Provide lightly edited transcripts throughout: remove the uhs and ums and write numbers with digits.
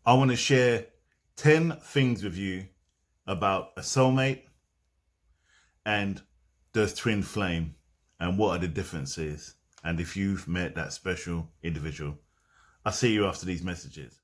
I want to share 10 things with you about a soulmate and the twin flame and what are the differences and if you've met that special individual. I'll see you after these messages.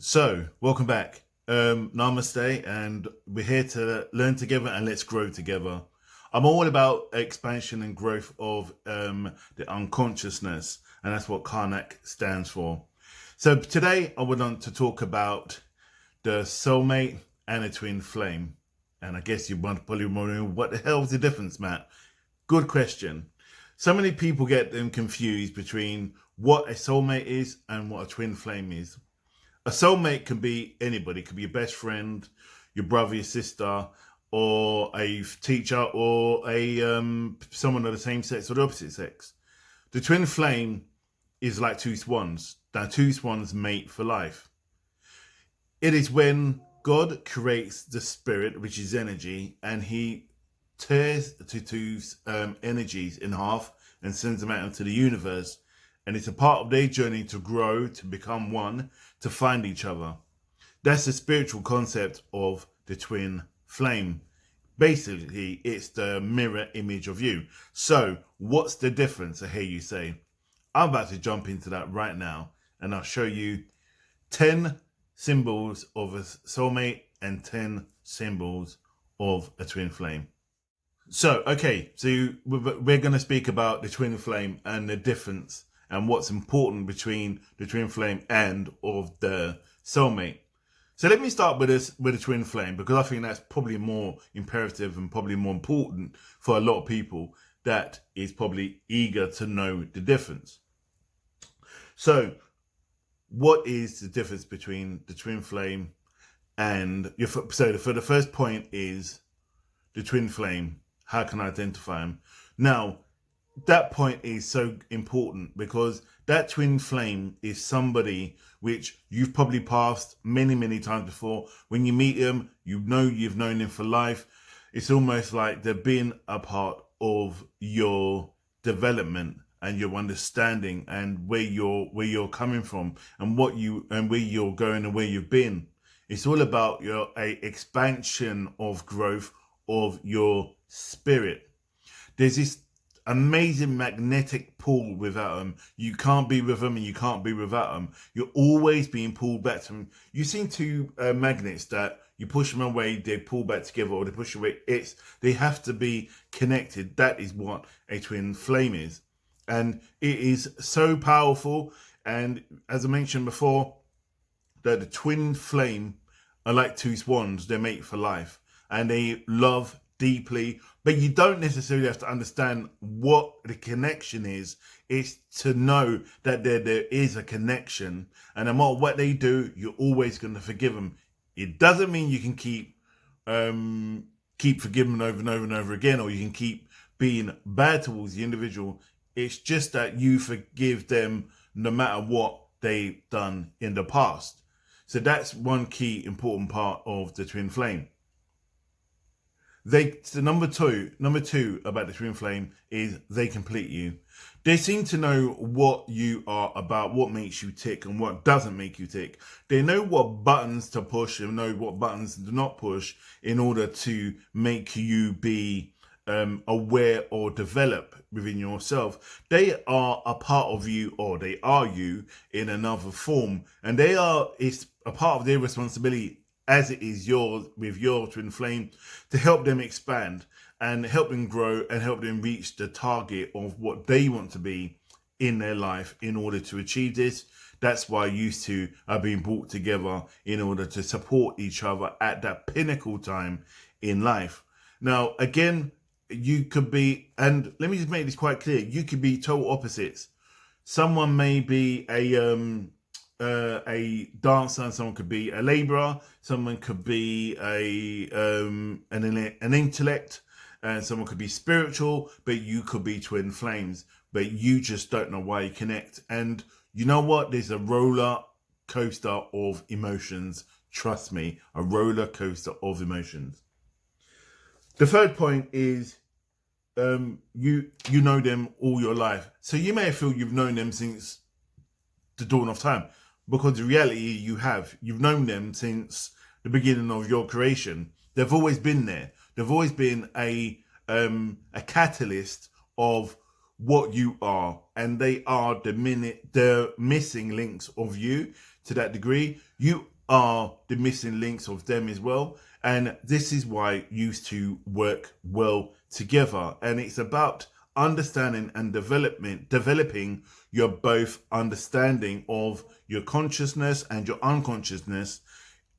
So, welcome back. Namaste, and we're here to learn together and let's grow together. I'm all about expansion and growth of the unconsciousness, and that's what Karnak stands for. So today I would like to talk about the soulmate and a twin flame. And I guess you probably wondering, what the hell is the difference, Matt? Good question. So many people get them confused between what a soulmate is and what a twin flame is. A soulmate can be anybody. It could be your best friend, your brother, your sister, or a teacher, or a someone of the same sex or the opposite sex. The twin flame is like two swans. Now, two swans mate for life. It is when God creates the spirit, which is energy, and he tears the two energies in half and sends them out into the universe. And it's a part of their journey to grow, to become one, to find each other. That's the spiritual concept of the twin flame. Basically, it's the mirror image of you. So, what's the difference? I hear you say. I'm about to jump into that right now, and I'll show you 10 symbols of a soulmate and 10 symbols of a twin flame. So we're going to speak about the twin flame and the difference and what's important between the twin flame and of the soulmate. So let me start with the twin flame, because I think that's probably more imperative and probably more important for a lot of people that is probably eager to know the difference. So what is the difference between the twin flame and so for the first point is the twin flame. How can I identify them? Now, that point is so important because that twin flame is somebody which you've probably passed many, many times before. When you meet them, you've known them for life. It's almost like they've been a part of your development and your understanding and where you're coming from and where you're going and where you've been. It's all about a expansion of growth of your spirit. There's this amazing magnetic pull without them. You can't be with them and you can't be without them. You're always being pulled back to them. You've seen two magnets that you push them away, they pull back together, or they push away. They have to be connected. That is what a twin flame is. And it is so powerful. And as I mentioned before, that the twin flame are like two swans. They mate for life and they love deeply, but you don't necessarily have to understand what the connection is. It's to know that there is a connection, and no matter what they do, you're always going to forgive them. It doesn't mean you can keep forgiving over and over and over again, or you can keep being bad towards the individual. It's just that you forgive them no matter what they've done in the past. So that's one key important part of the twin flame. Number two about the twin flame is they complete you. They seem to know what you are about, what makes you tick and what doesn't make you tick. They know what buttons to push and know what buttons to not push in order to make you be aware or develop within yourself. They are a part of you, or they are you in another form, and it's a part of their responsibility, as it is yours with your twin flame, to help them expand and help them grow and help them reach the target of what they want to be in their life in order to achieve this. That's why you two are being brought together in order to support each other at that pinnacle time in life. Now, again, you could be, and let me just make this quite clear, you could be total opposites. Someone may be a dancer, someone could be a labourer, someone could be an intellect, and someone could be spiritual, but you could be twin flames, but you just don't know why you connect. And You know what? There's a roller coaster of emotions. Trust me, a roller coaster of emotions. The third point is you know them all your life. So you may feel you've known them since the dawn of time, because the reality you've known them since the beginning of your creation. They've always been there. They've always been a catalyst of what you are, and they are the missing links of you. To that degree, you are the missing links of them as well, and this is why you two work well together. And it's about understanding and developing your both understanding of your consciousness and your unconsciousness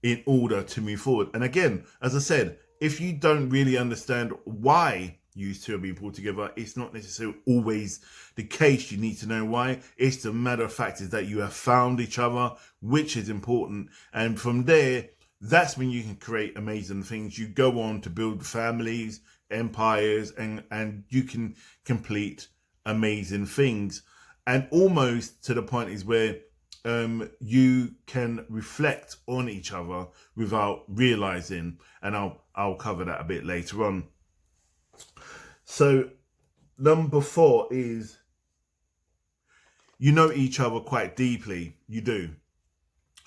in order to move forward. And again, as I said, if you don't really understand why you two are being pulled together, it's not necessarily always the case. You need to know why. It's the matter of fact is that you have found each other, which is important. And from there, that's when you can create amazing things. You go on to build families, empires, and you can complete amazing things. And almost to the point is where you can reflect on each other without realizing, and I'll cover that a bit later on. So number 4 is you know each other quite deeply. You do.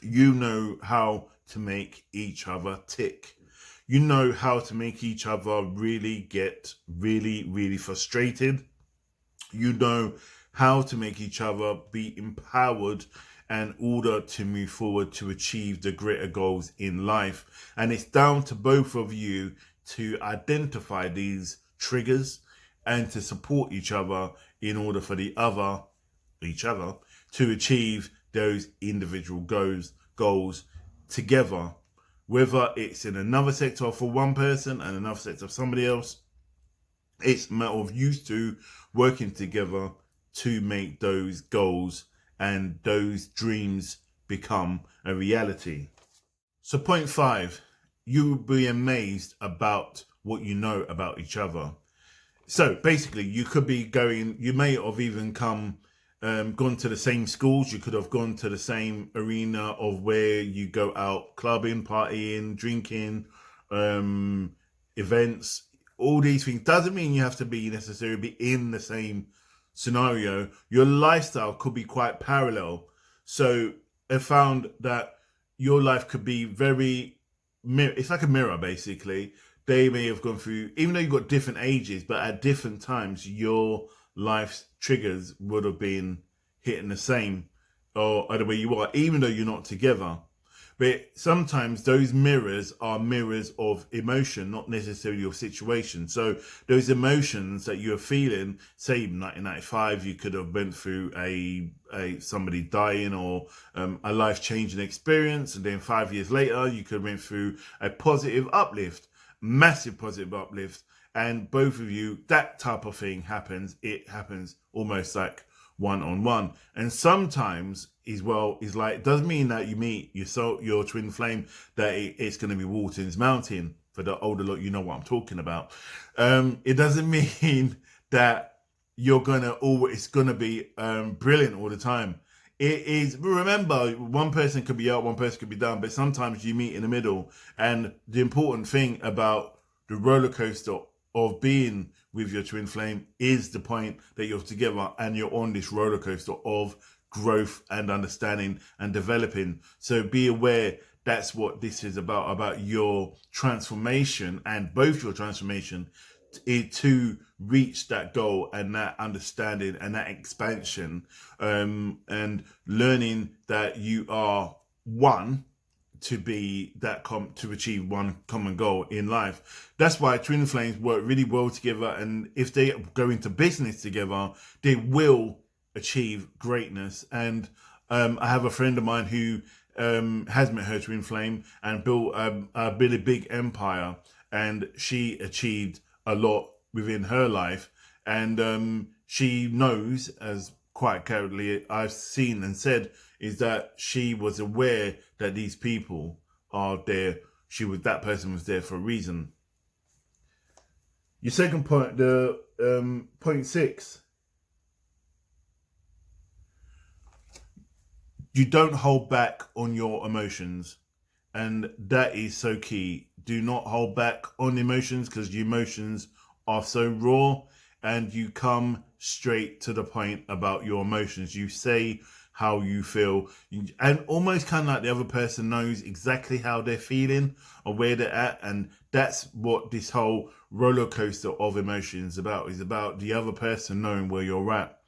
You know how to make each other tick. You know how to make each other really get really frustrated. You know how to make each other be empowered in order to move forward to achieve the greater goals in life. And it's down to both of you to identify these triggers and to support each other in order for each other to achieve those individual goals together, whether it's in another sector for one person and another sector of somebody else. It's a matter of you two working together to make those goals and those dreams become a reality. So point 5, you will be amazed about what you know about each other. So basically, you may have even gone to the same schools. You could have gone to the same arena of where you go out clubbing, partying, drinking, events, all these things. Doesn't mean you have to be necessarily in the same scenario. Your lifestyle could be quite parallel. So I found that your life could be it's like a mirror, basically. They may have gone through, even though you've got different ages, but at different times, your life's triggers would have been hitting the same or the way you are, even though you're not together. But sometimes those mirrors are mirrors of emotion, not necessarily your situation. So those emotions that you're feeling, say in 1995, you could have went through somebody dying or a life-changing experience. And then 5 years later, you could have went through a positive uplift, massive positive uplift. And both of you, that type of thing happens. It happens almost like one-on-one. And sometimes is like, it doesn't mean that you meet your twin flame that it's going to be Walton's Mountain. For the older lot, you know what I'm talking about. It doesn't mean that it's gonna be brilliant all the time. It is, remember, one person could be out, one person could be down, but sometimes you meet in the middle. And the important thing about the roller coaster of being with your twin flame is the point that you're together and you're on this roller coaster of growth and understanding and developing. So be aware that's what this is about your transformation, and both your transformation to reach that goal and that understanding and that expansion, and learning that you are one to achieve one common goal in life. That's why twin flames work really well together, and if they go into business together, they will achieve greatness. And I have a friend of mine who has met her twin flame and built a really big empire, and she achieved a lot within her life. And she knows, as quite clearly I've seen and said, is that she was aware that these people are there. That person was there for a reason. Your second point, point 6. you don't hold back on your emotions. And that is so key. Do not hold back on emotions, because your emotions are so raw, and you come straight to the point about your emotions. You say how you feel, and almost kind of like the other person knows exactly how they're feeling or where they're at. And that's what this whole roller coaster of emotions about, is about the other person knowing where you're at,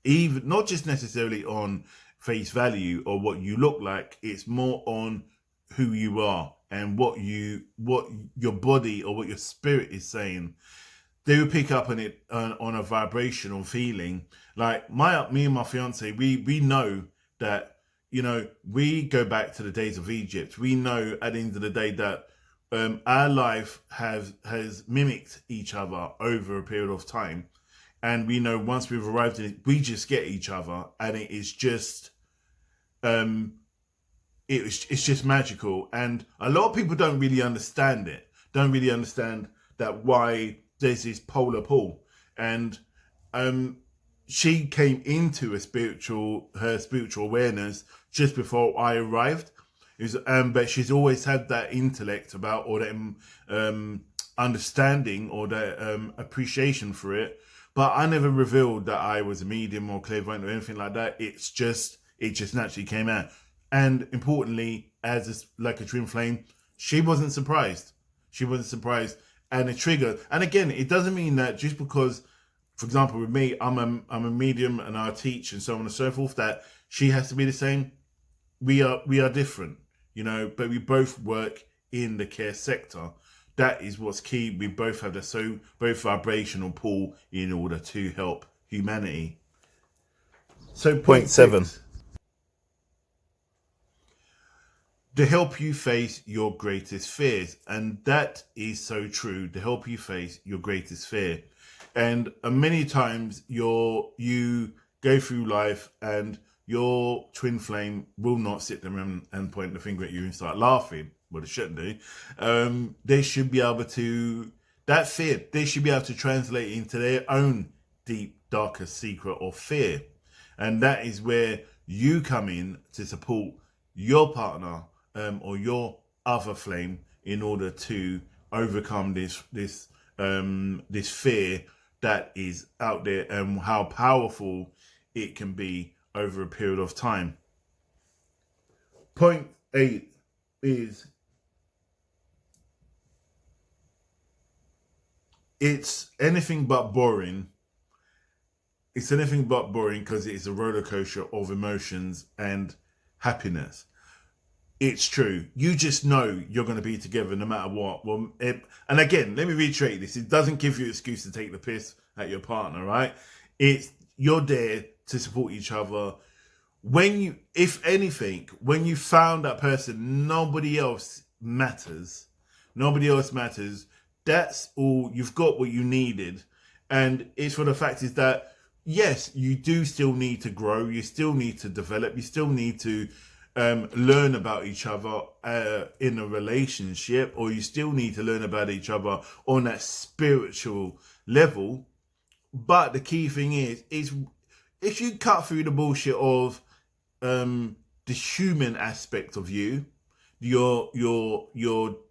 even not just necessarily on face value or what you look like. It's more on who you are and what your body or what your spirit is saying. They will pick up on it, on a vibrational feeling. Like me and my fiance, we know that, we go back to the days of Egypt. We know at the end of the day that our life has mimicked each other over a period of time, and we know once we've arrived in it, we just get each other, and it is just it's just magical. And a lot of people don't really understand it, don't really understand that why there's this polar pull. And she came into her spiritual awareness just before I arrived. But she's always had that intellect about, or that understanding, or that appreciation for it. But I never revealed that I was a medium or clairvoyant or anything like that. It just naturally came out. And importantly, as like a twin flame, she wasn't surprised. She wasn't surprised. And it triggered. And again, it doesn't mean that just because, for example, with me, I'm a medium and I teach and so on and so forth, that she has to be the same. We are different, but we both work in the care sector. That is what's key. We both have both vibrational pull in order to help humanity. So point 7. To help you face your greatest fears. And that is so true. To help you face your greatest fear. And many times you go through life and your twin flame will not sit there and point the finger at you and start laughing. Well, they shouldn't do. They should be able to, that fear, they should be able to translate into their own deep, darkest secret or fear. And that is where you come in to support your partner or your other flame in order to overcome this fear that is out there, and how powerful it can be over a period of time. Point 8 is it's anything but boring. It's anything but boring because it's a roller coaster of emotions and happiness. It's true. You just know you're going to be together no matter what. Well, and again, let me reiterate this. It doesn't give you an excuse to take the piss at your partner, right? You're there to support each other. If anything, when you found that person, nobody else matters. Nobody else matters. That's all. You've got what you needed. And it's for the fact is that, yes, you do still need to grow. You still need to develop. You still need to learn about each other in a relationship, or you still need to learn about each other on that spiritual level. But the key thing is if you cut through the bullshit of the human aspect of you, your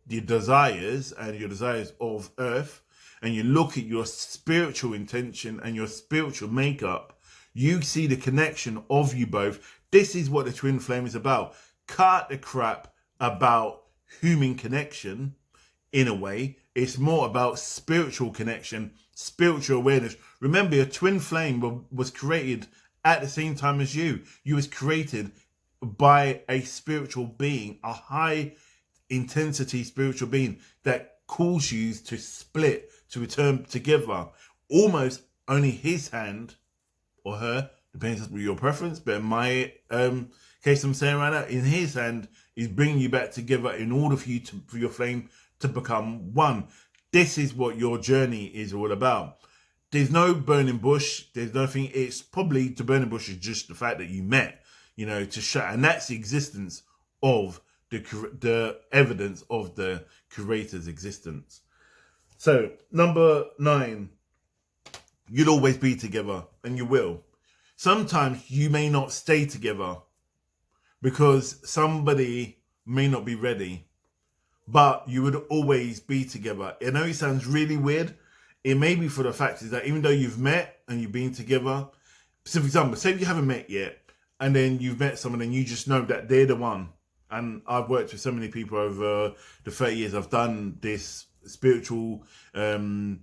desires and your desires of earth, and you look at your spiritual intention and your spiritual makeup, you see the connection of you both. This is what the twin flame is about. Cut the crap about human connection. In a way, it's more about spiritual connection, spiritual awareness. Remember, your twin flame was created at the same time as you. You was created by a spiritual being, a high intensity spiritual being that calls you to split, to return together. Almost only his hand, or her, depends on your preference, but in my case, I'm saying right now, in his hand is bringing you back together in order for your flame to become one. This is what your journey is all about. There's no burning bush. There's nothing. It's probably, the burning bush is just the fact that you met, to show, and that's the existence of the evidence of the creator's existence. So number 9, you'll always be together, and you will. Sometimes you may not stay together. because somebody may not be ready, but you would always be together. I know it sounds really weird. It may be for the fact is that even though you've met and you've been together, so for example, say you haven't met yet, and then you've met someone and you just know that they're the one. And I've worked with so many people over the 30 years I've done this spiritual crafting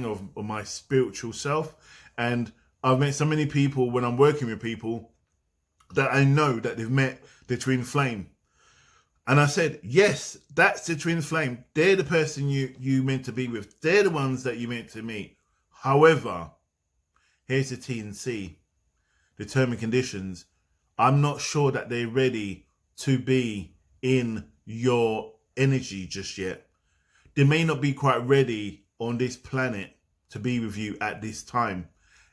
of my spiritual self. And I've met so many people when I'm working with people that I know that they've met the twin flame. And I said, yes, that's the twin flame. They're the person you meant to be with. They're the ones that you meant to meet. However, here's the T and C, the term and conditions. I'm not sure that they're ready to be in your energy just yet. They may not be quite ready on this planet to be with you at this time.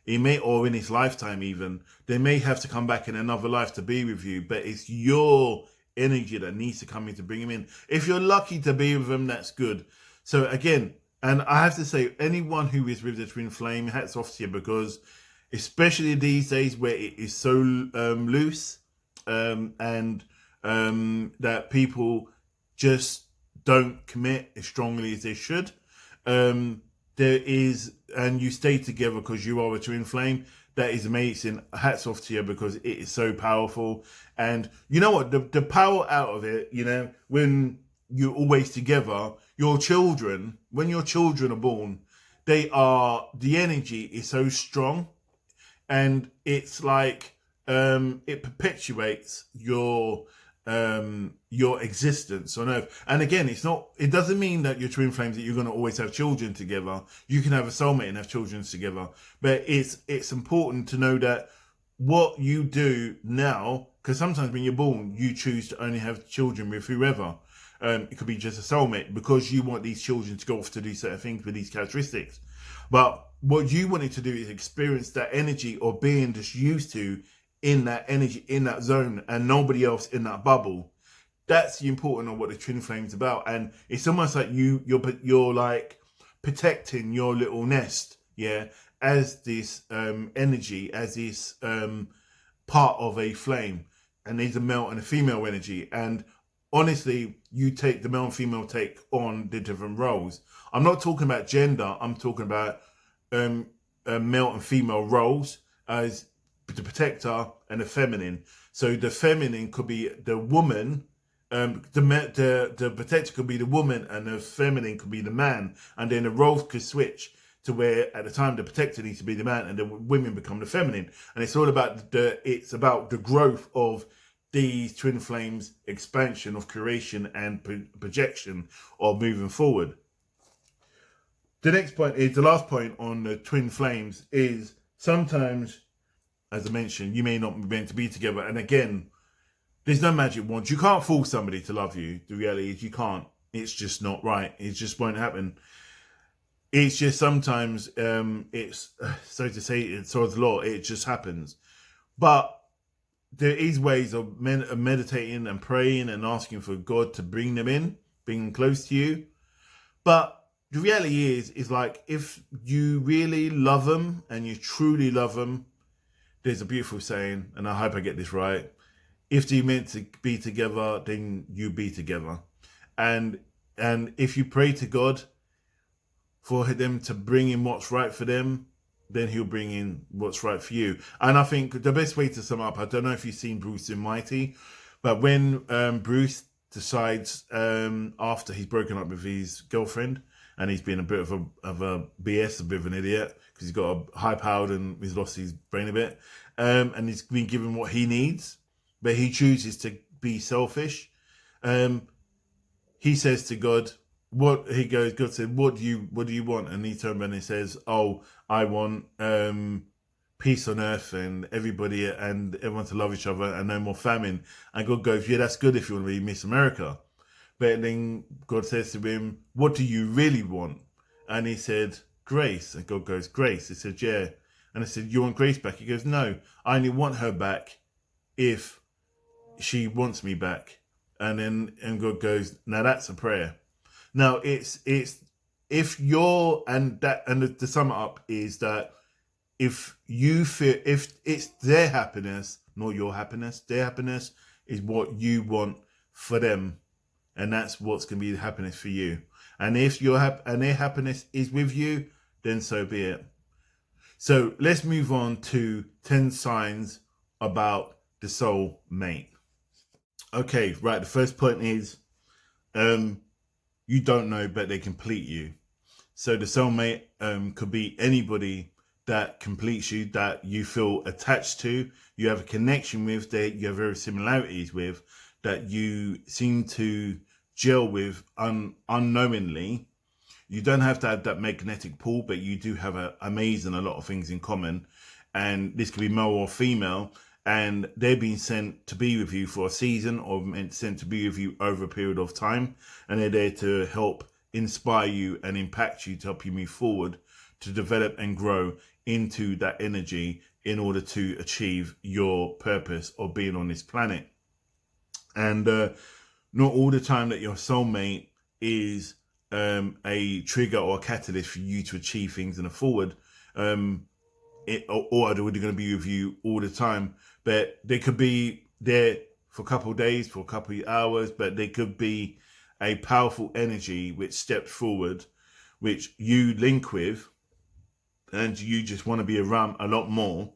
It may, or in his lifetime even. They may have to come back in another life to be with you, but it's your energy that needs to come in to bring him in. If you're lucky to be with him, that's good. So again, and I have to say, anyone who is with the twin flame, hats off to you, because especially these days where it is so loose and that people just don't commit as strongly as they should. There is, and you stay together because you are a twin flame. That is amazing. Hats off to you, because it is so powerful. And you know what? The power out of it, you know, when you're always together, your children, when your children are born, the energy is so strong, and it's like it perpetuates your existence on Earth. And again, it doesn't mean that you're twin flames that you're going to always have children together. You can have a soulmate and have children together, but it's important to know that what you do now, because sometimes when you're born, you choose to only have children with whoever. It could be just a soulmate because you want these children to go off to do certain things with these characteristics. But what you wanted to do is experience that energy or being just used to in that energy, in that zone, and nobody else in that bubble. That's the important of what the twin flame's about. And it's almost like you're like protecting your little nest, yeah, as this energy, as this part of a flame. And there's a male and a female energy. And honestly, you take the male and female take on the different roles. I'm not talking about gender. I'm talking about male and female roles as the protector and the feminine. So the feminine could be the woman, the protector could be the woman, and the feminine could be the man. And then the roles could switch to where at the time the protector needs to be the man and the women become the feminine. And it's all about the growth of these twin flames, expansion of creation and projection of moving forward. The next point is, the last point on the twin flames is, sometimes, as I mentioned, you may not be meant to be together. And again, there's no magic wand. You can't force somebody to love you. The reality is you can't. It's just not right. It just won't happen. It's just sometimes, it's, so to say, it's God's law. It just happens. But there is ways of meditating and praying and asking for God to bring them in, bring them close to you. But the reality is like, if you really love them and you truly love them, there's a beautiful saying, and I hope I get this right: if they're meant to be together, then you be together. And if you pray to God for them to bring in what's right for them, then he'll bring in what's right for you. And I think the best way to sum up, I don't know if you've seen Bruce in Mighty, but when Bruce decides, after he's broken up with his girlfriend, and he's been a bit of a BS, a bit of an idiot, because he's got a high powered and he's lost his brain a bit, and he's been given what he needs, but he chooses to be selfish. He says to God, God said, what do you want? And he turned around and he says, oh, I want peace on earth and everyone to love each other and no more famine. And God goes, yeah, that's good if you want to be Miss America. But then God says to him, what do you really want? And he said, grace. And God goes, grace? He said, yeah. And I said, you want grace back? He goes, no, I only want her back if she wants me back. And God goes, now that's a prayer. Now it's if you're, and to sum it up is that if you feel, if it's their happiness nor your happiness. Their happiness is what you want for them, and that's what's going to be the happiness for you. And if and their happiness is with you, then so be it. So let's move on to 10 signs about the soul mate. Okay, right. The first point is you don't know, but they complete you. So the soulmate could be anybody that completes you, that you feel attached to, you have a connection with, that you have very similarities with, that you seem to gel with unknowingly. You don't have to have that magnetic pull, but you do have a lot of things in common. And this could be male or female, and they're being sent to be with you for a season, or sent to be with you over a period of time, and they're there to help inspire you and impact you, to help you move forward, to develop and grow into that energy in order to achieve your purpose of being on this planet. And not all the time that your soulmate is a trigger or a catalyst for you to achieve things in the forward, or are they going to be with you all the time? But they could be there for a couple of days, for a couple of hours, but they could be a powerful energy which steps forward, which you link with, and you just want to be around a lot more.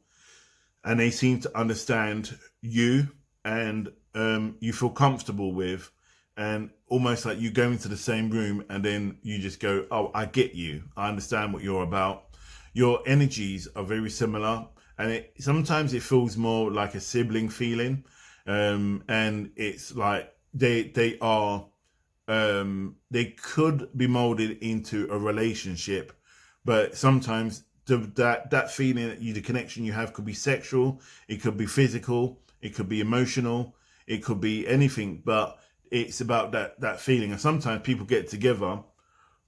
And they seem to understand you, and you feel comfortable with, and almost like you go into the same room and then you just go, oh, I get you. I understand what you're about. Your energies are very similar, and sometimes it feels more like a sibling feeling. And it's like they are, they could be molded into a relationship, but sometimes that feeling, the connection you have, could be sexual, it could be physical, it could be emotional, it could be anything, but it's about that feeling. And sometimes people get together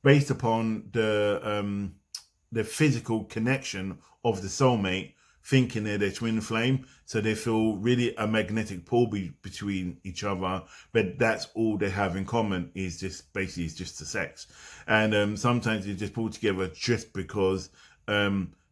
based upon the physical connection of the soulmate, thinking they're their twin flame, so they feel really a magnetic pull between each other, but that's all they have in common, is just basically it's just the sex. And sometimes they just pull together just because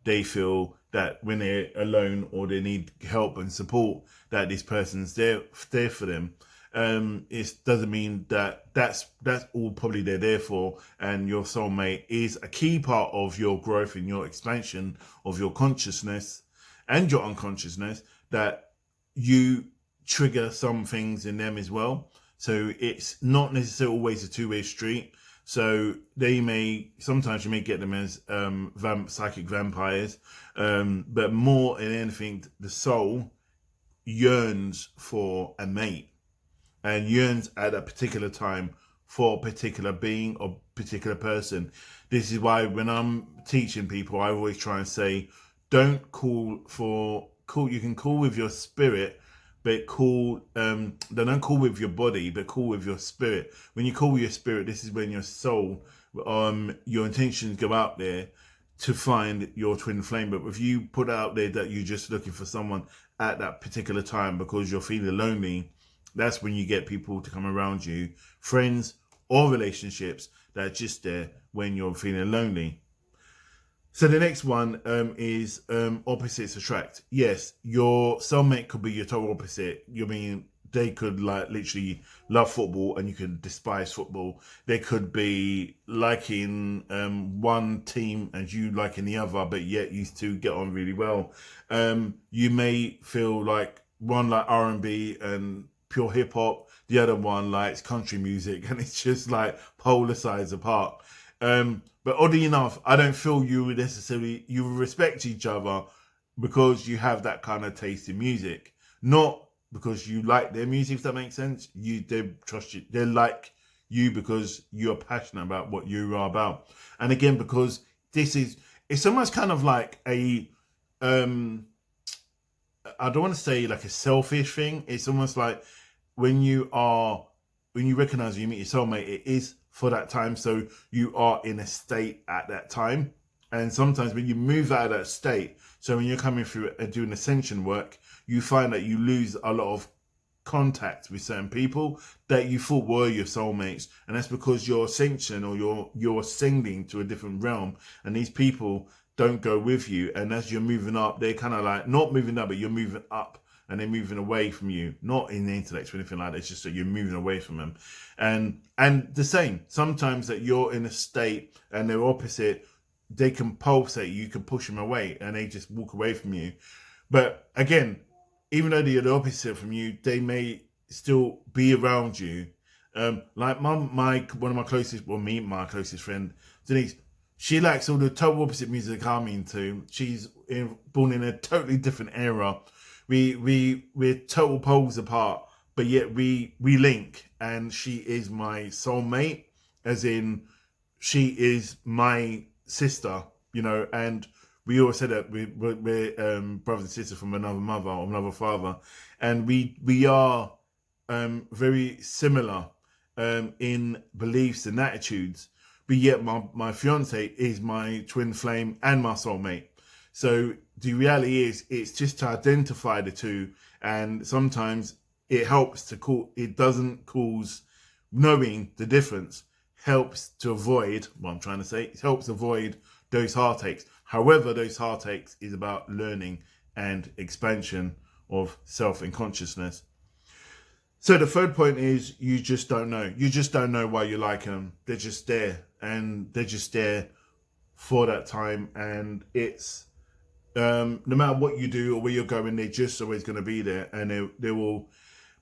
they feel that when they're alone or they need help and support, that this person's there for them. It doesn't mean that that's all probably they're there for. And your soulmate is a key part of your growth and your expansion of your consciousness and your unconsciousness, that you trigger some things in them as well. So it's not necessarily always a two-way street. So sometimes you may get them as psychic vampires, but more than anything, the soul yearns for a mate, and yearns at a particular time for a particular being or particular person. This is why when I'm teaching people, I always try and say, don't you can call with your spirit, but don't call with your body, but call with your spirit. When you call with your spirit, this is when your soul, your intentions go out there to find your twin flame. But if you put out there that you're just looking for someone at that particular time because you're feeling lonely, that's when you get people to come around you, friends or relationships that are just there when you're feeling lonely. So the next one is opposites attract. Yes, your soulmate could be your total opposite. They could like literally love football and you could despise football. They could be liking one team and you liking the other, but yet you two get on really well. You may feel like one like R&B and pure hip hop, the other one likes country music, and it's just like polar sides apart. But oddly enough, I don't feel you respect each other because you have that kind of taste in music, not because you like their music, if that makes sense. They trust you, they like you because you're passionate about what you are about. And again, because it's almost kind of like a I don't want to say like a selfish thing. It's almost like when you recognize you meet your soulmate, it is for that time. So you are in a state at that time. And sometimes when you move out of that state, so when you're coming through doing ascension work, you find that you lose a lot of contact with certain people that you thought were your soulmates. And that's because your ascension or you're ascending to a different realm, and these people don't go with you. And as you're moving up, they're kind of like not moving up, but you're moving up and they're moving away from you, not in the intellect or anything like that. It's just that you're moving away from them. And the same, sometimes that you're in a state and they're opposite, they can pulsate, you can push them away and they just walk away from you. But again, even though they're the opposite from you, they may still be around you. Like my one of my closest, well, my closest friend, Denise, she likes all the total opposite music I'm into. She's born in a totally different era. We're total poles apart, but yet we link, and she is my soulmate, as in she is my sister, and we always said that we're brothers and sisters from another mother or another father, and we are very similar in beliefs and attitudes, but yet my fiance is my twin flame and my soulmate. So the reality is, it's just to identify the two, and sometimes it helps to it doesn't cause, knowing the difference helps to avoid, what I'm trying to say, it helps avoid those heartaches. However, those heartaches is about learning and expansion of self and consciousness. So the third point is, you just don't know. You just don't know why you like them. They're just there, and they're just there for that time. And it's, no matter what you do or where you're going, they're just always going to be there, and they will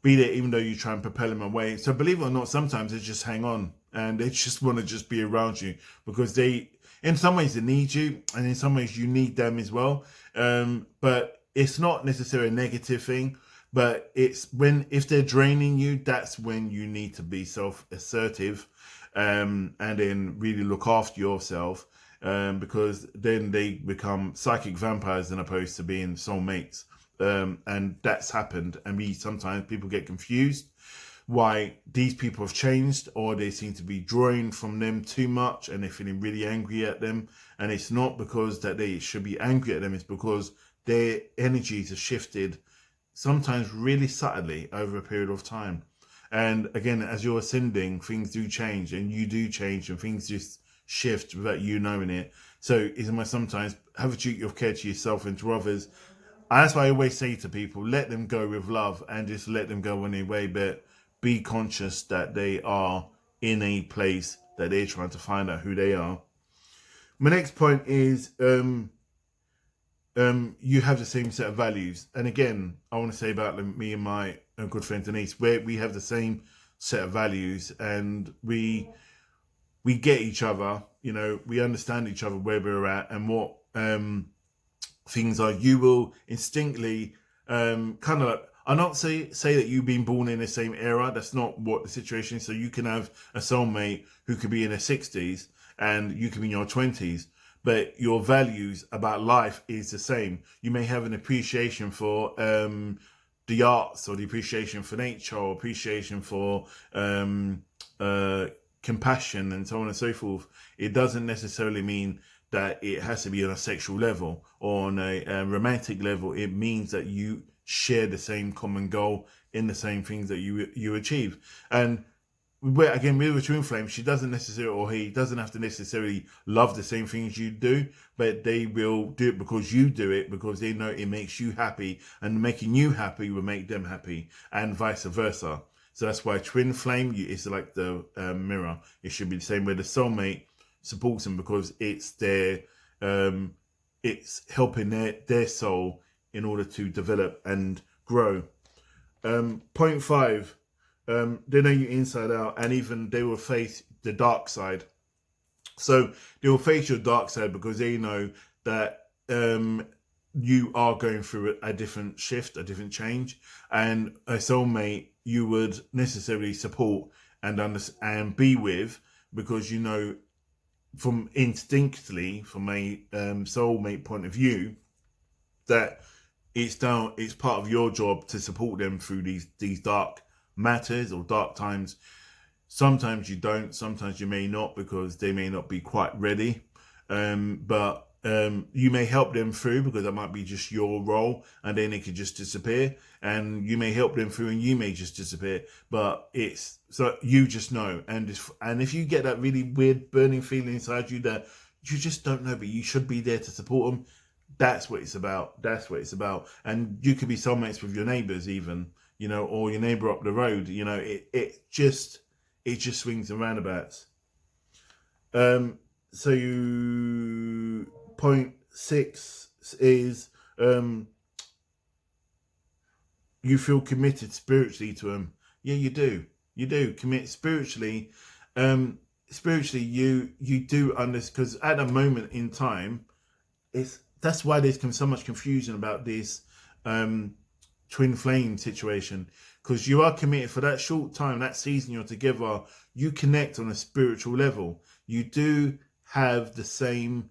be there even though you try and propel them away. So believe it or not, sometimes they just hang on, and they just want to just be around you, because they, in some ways, they need you, and in some ways you need them as well. But it's not necessarily a negative thing. But it's if they're draining you, that's when you need to be self-assertive, and then really look after yourself, because then they become psychic vampires as opposed to being soulmates. And that's happened. And sometimes people get confused why these people have changed, or they seem to be drawing from them too much and they're feeling really angry at them. And it's not because that they should be angry at them, it's because their energies have shifted, sometimes really subtly, over a period of time. And again, as you're ascending, things do change, and you do change, and things just shift without you knowing it. So it's my sometimes have a duty of care to yourself and to others. And that's why I always say to people, let them go with love and just let them go on their way, but be conscious that they are in a place that they're trying to find out who they are. My next point is, you have the same set of values. And again, I want to say about me and my good friend Denise, where we have the same set of values, and we get each other, we understand each other, where we're at and what things are. You will instinctively kind of like, I'll not say that you've been born in the same era. That's not what the situation is. So you can have a soulmate who could be in their 60s and you can be in your 20s, but your values about life is the same. You may have an appreciation for the arts, or the appreciation for nature, or appreciation for compassion, and so on and so forth. It doesn't necessarily mean that it has to be on a sexual level or on a romantic level. It means that you share the same common goal in the same things that you achieve. And again, with a twin flame, she doesn't necessarily, or he doesn't have to necessarily love the same things you do, but they will do it because you do it, because they know it makes you happy, and making you happy will make them happy, and vice versa. So that's why twin flame is like the mirror. It should be the same way the soulmate supports them, because it's it's helping their soul in order to develop and grow. Point 5. They know you inside out, and even they will face the dark side. So they will face your dark side because they know that you are going through a different shift, a different change, and a soulmate you would necessarily support and understand and be with, because from instinctively, from a soulmate point of view, that it's part of your job to support them through these dark matters or dark times. Sometimes you don't, sometimes you may not, because they may not be quite ready, but you may help them through, because that might be just your role, and then it could just disappear, and you may help them through and you may just disappear, but it's so you just know. And if you get that really weird burning feeling inside you that you just don't know, but you should be there to support them, That's what it's about. That's what it's about. And you could be soulmates with your neighbors even, you know, or your neighbor up the road. You know, it just swings and roundabouts. So point 6 is you feel committed spiritually to them. Yeah, you do. You do commit spiritually. Spiritually, you do understand, because at a moment in time, that's why there's so much confusion about this twin flame situation, because you are committed for that short time, that season you're together. You connect on a spiritual level. You do have the same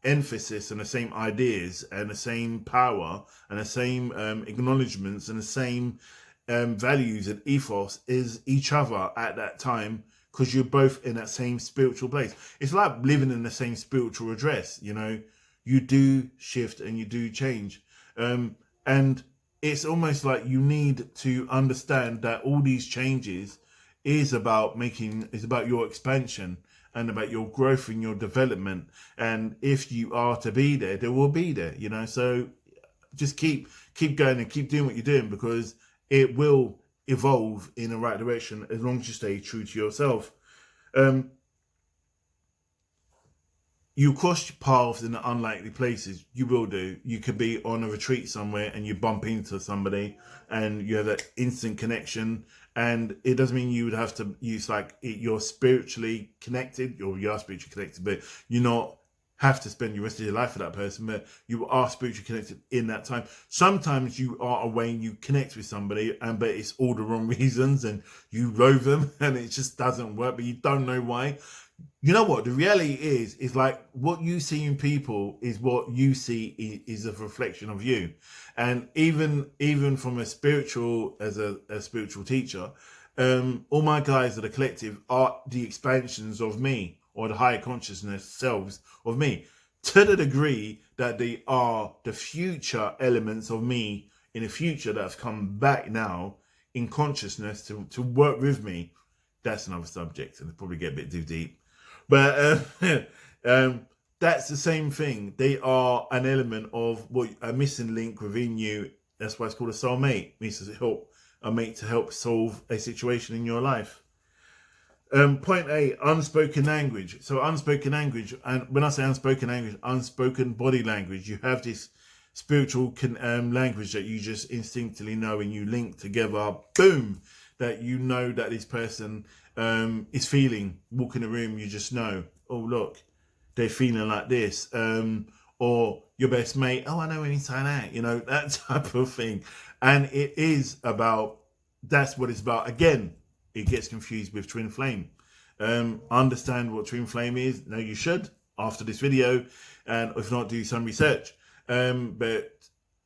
emphasis and the same ideas and the same power and the same acknowledgements and the same values and ethos as each other at that time, because you're both in that same spiritual place. It's like living in the same spiritual address, you know. You do shift and you do change, and it's almost like you need to understand that all these changes is about your expansion and about your growth and your development. And if you are to be there, they will be there, you know. So just keep going and keep doing what you're doing, because it will evolve in the right direction as long as you stay true to yourself. You cross paths in the unlikely places. You will do. You could be on a retreat somewhere and you bump into somebody and you have that instant connection. And it doesn't mean you would have to use you're spiritually connected, or you are spiritually connected, but you not have to spend the rest of your life with that person, but you are spiritually connected in that time. Sometimes you are away and you connect with somebody, but it's all the wrong reasons and you loathe them and it just doesn't work, but you don't know why. You know what? The reality is like what you see in people is what you see is a reflection of you. And even from a spiritual, as a spiritual teacher, all my guys at the collective are the expansions of me, or the higher consciousness selves of me, to the degree that they are the future elements of me in the future that have come back now in consciousness to work with me. That's another subject, and it'll probably get a bit too deep. But that's the same thing. They are an element of a missing link within you. That's why it's called a soulmate. It means to help a mate to help solve a situation in your life. Point 8, unspoken language. So unspoken language, and when I say unspoken language, unspoken body language. You have this spiritual language that you just instinctively know, and you link together, boom, that you know that this person is feeling. Walk in the room, you just know, oh look, they're feeling like this. Or your best mate, oh, I know anytime that, you know, that type of thing. And it is about, that's what it's about. Again, it gets confused with twin flame. Understand what twin flame is. No, you should after this video, and if not, do some research. But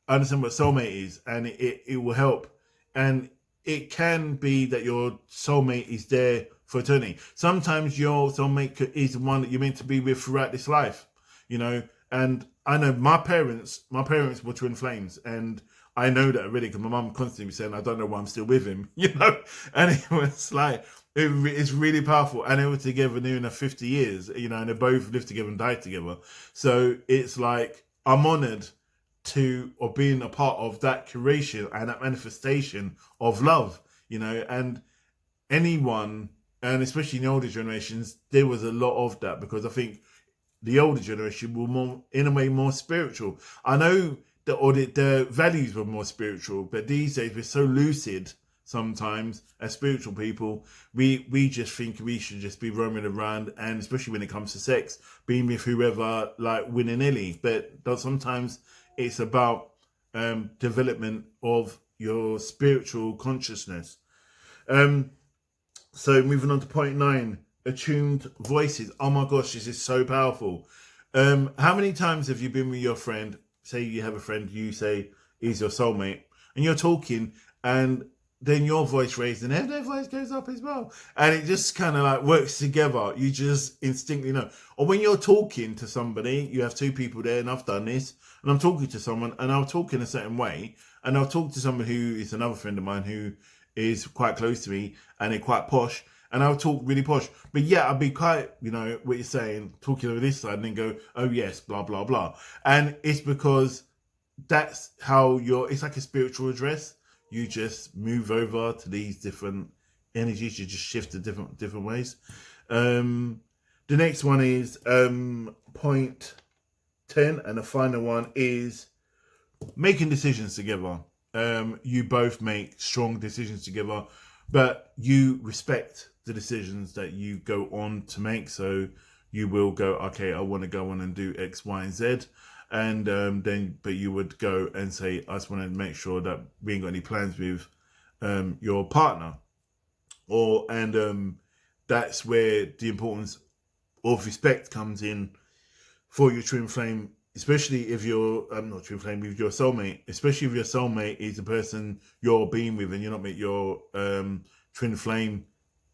understand what soulmate is, and it will help. And it can be that your soulmate is there for eternity. Sometimes your soulmate is the one that you're meant to be with throughout this life, you know. And I know my parents were twin flames, and I know that already because my mum constantly was saying, I don't know why I'm still with him, you know. And it was like, it's really powerful. And they were together near enough 50 years, you know, and they both lived together and died together. So it's like, I'm honored or being a part of that creation and that manifestation of love, you know. And anyone, and especially in the older generations, there was a lot of that, because I think the older generation were more, in a way, more spiritual. I know the values were more spiritual, but these days we're so lucid sometimes as spiritual people. We just think we should just be roaming around, and especially when it comes to sex, being with whoever, like willy-nilly. But sometimes it's about development of your spiritual consciousness. So moving on to point 9, attuned voices. Oh my gosh, this is so powerful. How many times have you been with your friend? Say you have a friend, you say he's your soulmate, and you're talking, and then your voice raised and their voice goes up as well. And it just kind of like works together. You just instinctively know. Or when you're talking to somebody, you have two people there, and I've done this, and I'm talking to someone and I'll talk in a certain way, and I'll talk to someone who is another friend of mine who is quite close to me and they're quite posh, and I'll talk really posh. But yeah, I'll be quite, you know, what you're saying, talking over this side and then go, oh yes, blah, blah, blah. And it's because that's how it's like a spiritual address. You just move over to these different energies. You just shift to different ways. The next one is point 10, and the final one is making decisions together. You both make strong decisions together, but you respect the decisions that you go on to make. So you will go, okay, I want to go on and do X, Y, and Z. And but you would go and say, I just want to make sure that we ain't got any plans with your partner. And that's where the importance of respect comes in for your twin flame, especially if you're not twin flame, with your soulmate, especially if your soulmate is the person you're being with and you're not with your twin flame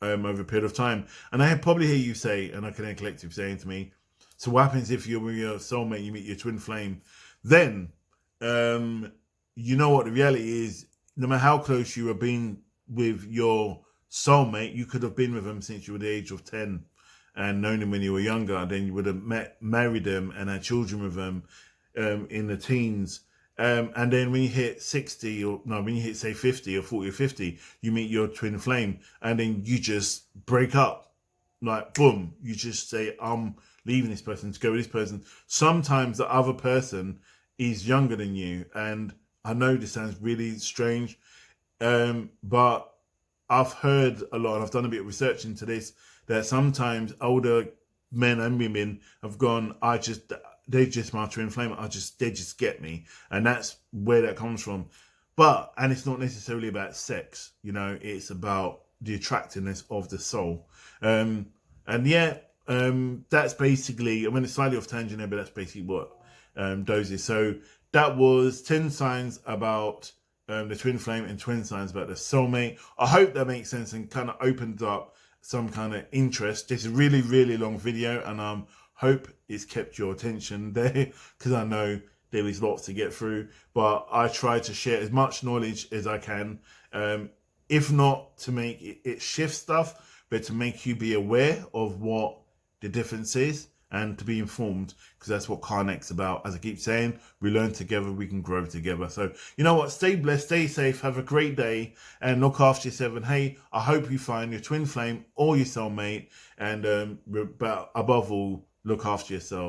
over a period of time. And I probably hear you say, and I can hear Collective saying to me, so what happens if you're with your soulmate, you meet your twin flame? Then you know what the reality is. No matter how close you have been with your soulmate, you could have been with them since you were the age of 10 and known them when you were younger. Then you would have married them and had children with them in the teens. And then when you hit 60, or no, when you hit, say, 50 or 40 or 50, you meet your twin flame, and then you just break up. Like, boom, you just say, I'm leaving this person to go with this person. Sometimes the other person is younger than you. And I know this sounds really strange, but I've heard a lot, and I've done a bit of research into this, that sometimes older men and women have gone, they're just my twin flame. They just get me. And that's where that comes from. And it's not necessarily about sex, you know, it's about the attractiveness of the soul. That's basically, I mean, it's slightly off tangent there, but that's basically what those is. So that was 10 signs about the twin flame and 20 signs about the soulmate. I hope that makes sense and kind of opened up some kind of interest. This is a really, really long video, and hope it's kept your attention there, because I know there is lots to get through, but I try to share as much knowledge as I can, if not to make it shift stuff, but to make you be aware of what the difference is and to be informed, because that's what Karnek's about. As I keep saying, we learn together, we can grow together. So you know what, stay blessed, stay safe, have a great day, and look after yourself. And hey, I hope you find your twin flame or your soulmate, and but above all, look after yourself.